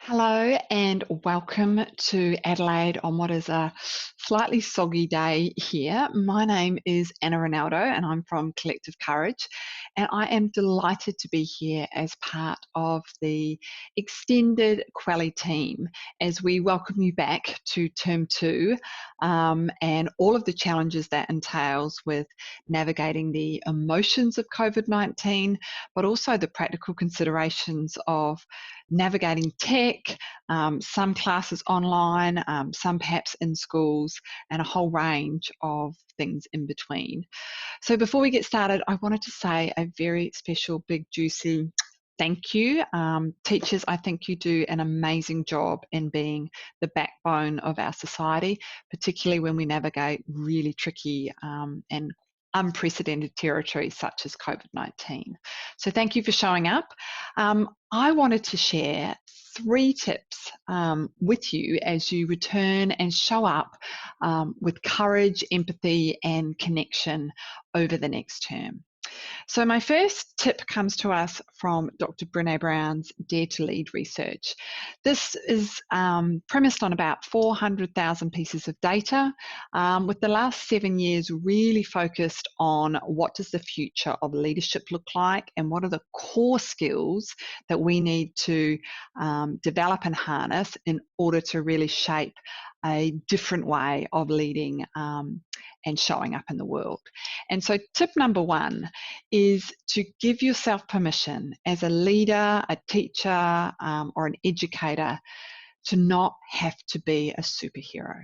Hello and welcome to Adelaide on what is a slightly soggy day here. My name is Anna Ronaldo and I'm from Collective Courage, and I am delighted to be here as part of the extended Quelly team as we welcome you back to term two, and all of the challenges that entails with navigating the emotions of COVID-19, but also the practical considerations of navigating tech, some classes online, some perhaps in schools, and a whole range of things in between. So before we get started, I wanted to say a very special, big, juicy thank you. Teachers, I think you do an amazing job in being the backbone of our society, particularly when we navigate really tricky and unprecedented territory such as COVID-19. So thank you for showing up. I wanted to share 3 tips with you as you return and show up with courage, empathy, and connection over the next term. So my first tip comes to us from Dr. Brené Brown's Dare to Lead research. This is premised on about 400,000 pieces of data, with the last 7 years really focused on what does the future of leadership look like and what are the core skills that we need to develop and harness in order to really shape a different way of leading and showing up in the world. And so tip number 1 is to give yourself permission as a leader, a teacher, or an educator to not have to be a superhero.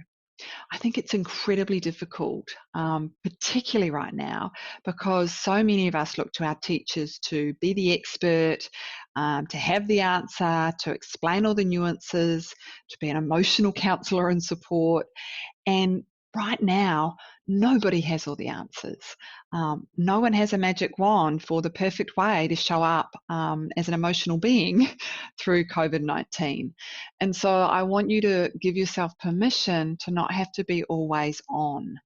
I think it's incredibly difficult, particularly right now, because so many of us look to our teachers to be the expert, to have the answer, to explain all the nuances, to be an emotional counsellor and support. And right now, nobody has all the answers. No one has a magic wand for the perfect way to show up as an emotional being through COVID-19. And so I want you to give yourself permission to not have to be always on.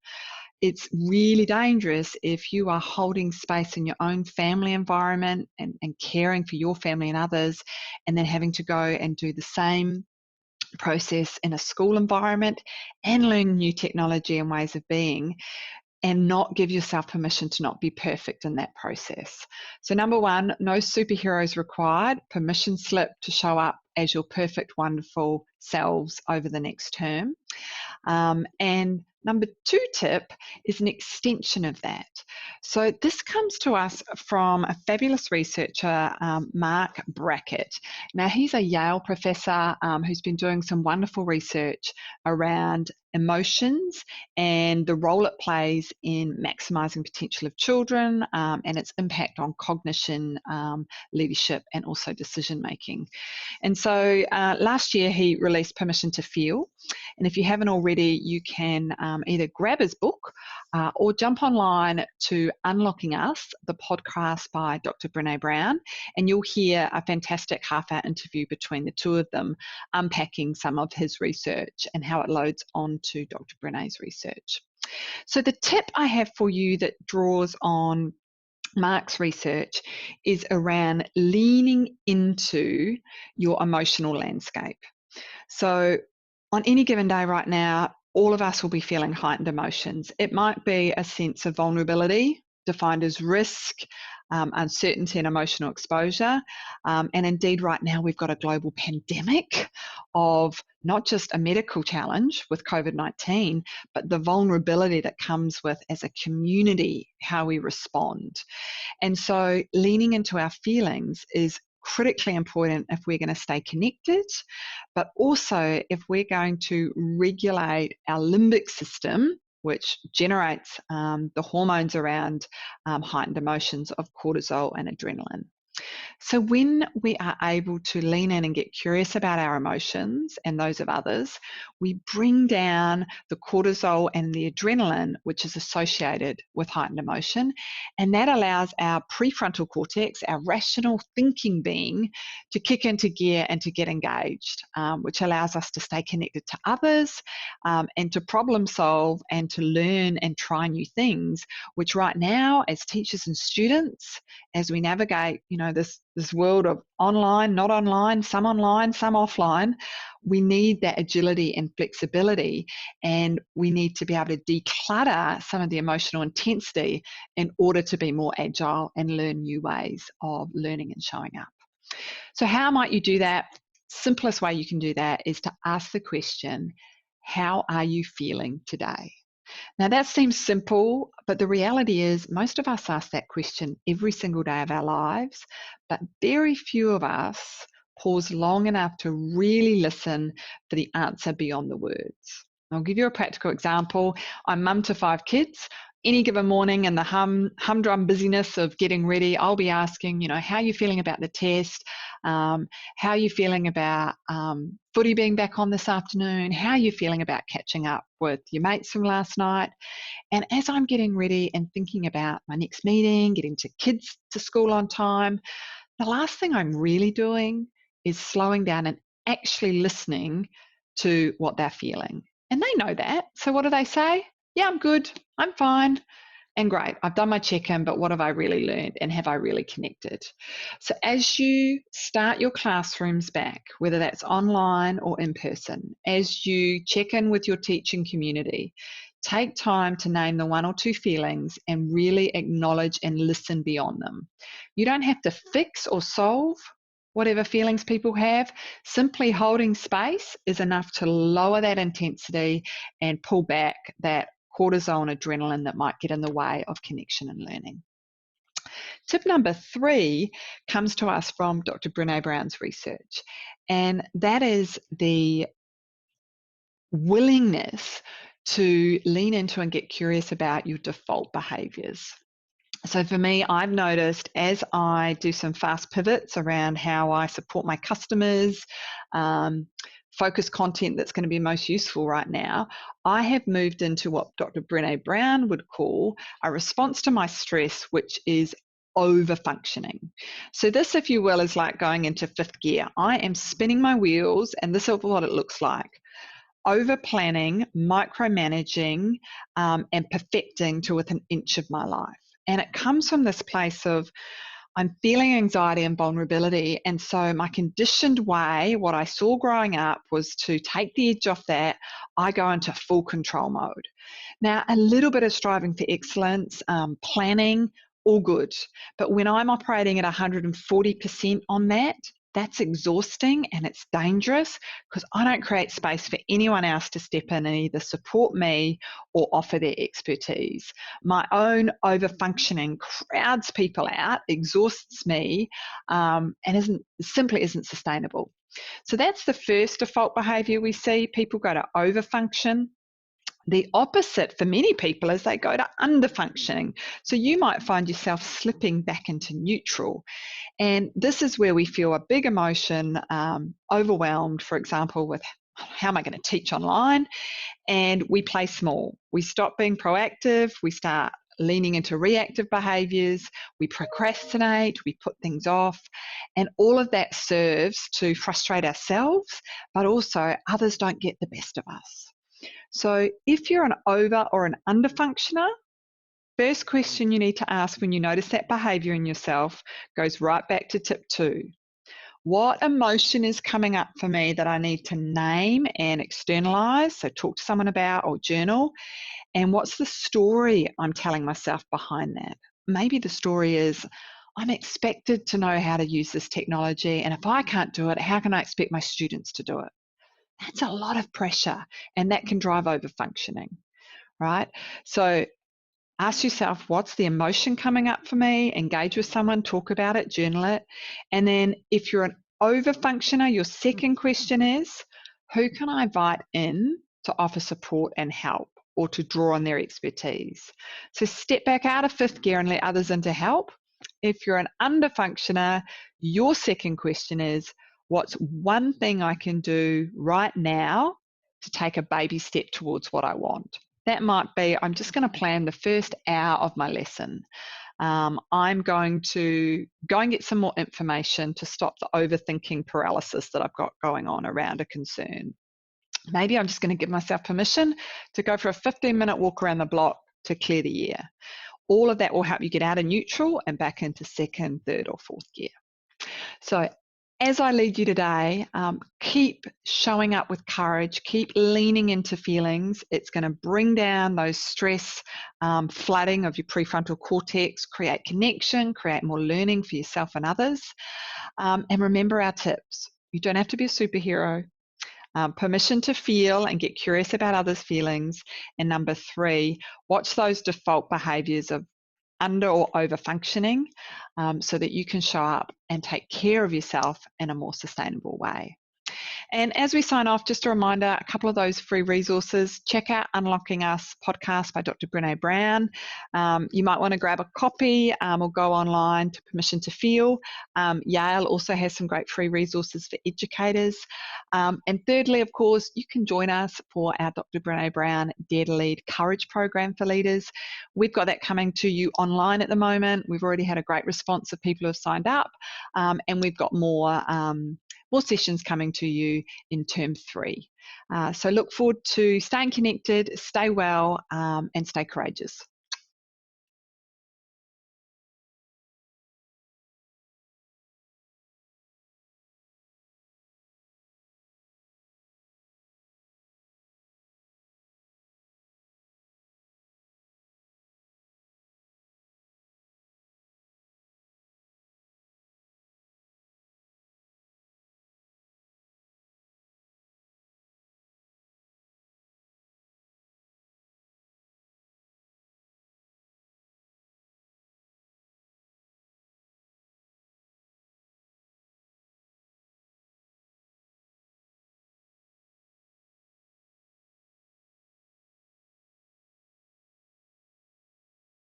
It's really dangerous if you are holding space in your own family environment and caring for your family and others, and then having to go and do the same process in a school environment and learn new technology and ways of being, and not give yourself permission to not be perfect in that process. So number 1, no superheroes required, permission slip to show up as your perfect, wonderful selves over the next term. And number 2 tip is an extension of that. So this comes to us from a fabulous researcher, Marc Brackett. Now, he's a Yale professor who's been doing some wonderful research around emotions and the role it plays in maximising potential of children and its impact on cognition, leadership, and also decision making. And so last year he released Permission to Feel. And if you haven't already, you can either grab his book or jump online to Unlocking Us, the podcast by Dr. Brené Brown, and you'll hear a fantastic half-hour interview between the two of them, unpacking some of his research and how it loads on to Dr. Brené's research. So the tip I have for you that draws on Marc's research is around leaning into your emotional landscape. So on any given day right now, all of us will be feeling heightened emotions. It might be a sense of vulnerability, defined as risk, uncertainty and emotional exposure. And indeed, right now, we've got a global pandemic of not just a medical challenge with COVID-19, but the vulnerability that comes with, as a community, how we respond. And so leaning into our feelings is critically important if we're going to stay connected, but also if we're going to regulate our limbic system, which generates the hormones around heightened emotions of cortisol and adrenaline. So when we are able to lean in and get curious about our emotions and those of others, we bring down the cortisol and the adrenaline, which is associated with heightened emotion. And that allows our prefrontal cortex, our rational thinking being, to kick into gear and to get engaged, which allows us to stay connected to others and to problem solve and to learn and try new things, which right now, as teachers and students, as we navigate, this this world of online, not online, some offline. We need that agility and flexibility, and we need to be able to declutter some of the emotional intensity in order to be more agile and learn new ways of learning and showing up. So how might you do that? Simplest way you can do that is to ask the question, how are you feeling today? Now that seems simple, but the reality is most of us ask that question every single day of our lives, but very few of us pause long enough to really listen for the answer beyond the words. I'll give you a practical example. I'm mum to 5 kids. Any given morning in the humdrum busyness of getting ready, I'll be asking, how are you feeling about the test? How are you feeling about footy being back on this afternoon? How are you feeling about catching up with your mates from last night? And as I'm getting ready and thinking about my next meeting, getting to kids to school on time, the last thing I'm really doing is slowing down and actually listening to what they're feeling. And they know that. So what do they say? Yeah, I'm good. I'm fine. And great, I've done my check-in, but what have I really learned and have I really connected? So as you start your classrooms back, whether that's online or in person, as you check in with your teaching community, take time to name the 1 or 2 feelings and really acknowledge and listen beyond them. You don't have to fix or solve whatever feelings people have. Simply holding space is enough to lower that intensity and pull back that cortisol and adrenaline that might get in the way of connection and learning. Tip number 3 comes to us from Dr. Brené Brown's research, and that is the willingness to lean into and get curious about your default behaviours. So for me, I've noticed as I do some fast pivots around how I support my customers, focus content that's going to be most useful right now, I have moved into what Dr. Brené Brown would call a response to my stress, which is over-functioning. So this, if you will, is like going into 5th gear. I am spinning my wheels, and this is what it looks like. Over-planning, micromanaging, and perfecting to within an inch of my life. And it comes from this place of I'm feeling anxiety and vulnerability. And so my conditioned way, what I saw growing up, was to take the edge off that. I go into full control mode. Now, a little bit of striving for excellence, planning, all good. But when I'm operating at 140% on that, that's exhausting and it's dangerous because I don't create space for anyone else to step in and either support me or offer their expertise. My own over-functioning crowds people out, exhausts me, and simply isn't sustainable. So that's the first default behaviour we see. People go to over-function. The opposite for many people is they go to under-functioning. So you might find yourself slipping back into neutral. And this is where we feel a big emotion, overwhelmed, for example, with how am I going to teach online? And we play small. We stop being proactive. We start leaning into reactive behaviours. We procrastinate. We put things off. And all of that serves to frustrate ourselves, but also others don't get the best of us. So if you're an over or an under functioner, first question you need to ask when you notice that behaviour in yourself goes right back to tip 2. What emotion is coming up for me that I need to name and externalise, so talk to someone about or journal, and what's the story I'm telling myself behind that? Maybe the story is, I'm expected to know how to use this technology, and if I can't do it, how can I expect my students to do it? That's a lot of pressure, and that can drive over functioning, right? So ask yourself, what's the emotion coming up for me? Engage with someone, talk about it, journal it. And then if you're an over functioner, your second question is, who can I invite in to offer support and help or to draw on their expertise? So step back out of 5th gear and let others in to help. If you're an under functioner, your second question is, what's one thing I can do right now to take a baby step towards what I want? That might be, I'm just going to plan the first hour of my lesson. I'm going to go and get some more information to stop the overthinking paralysis that I've got going on around a concern. Maybe I'm just going to give myself permission to go for a 15-minute walk around the block to clear the air. All of that will help you get out of neutral and back into 2nd, 3rd or 4th gear. So, as I lead you today, keep showing up with courage, keep leaning into feelings. It's going to bring down those stress flooding of your prefrontal cortex, create connection, create more learning for yourself and others. And remember our tips. You don't have to be a superhero. Permission to feel and get curious about others' feelings. And number 3, watch those default behaviors of under or over functioning so that you can show up and take care of yourself in a more sustainable way. And as we sign off, just a reminder, a couple of those free resources. Check out Unlocking Us podcast by Dr. Brené Brown. You might want to grab a copy or go online to Permission to Feel. Yale also has some great free resources for educators. And thirdly, of course, you can join us for our Dr. Brené Brown Dare to Lead Courage program for leaders. We've got that coming to you online at the moment. We've already had a great response of people who have signed up, and we've got more sessions coming to you in term 3. So look forward to staying connected, stay well, and stay courageous.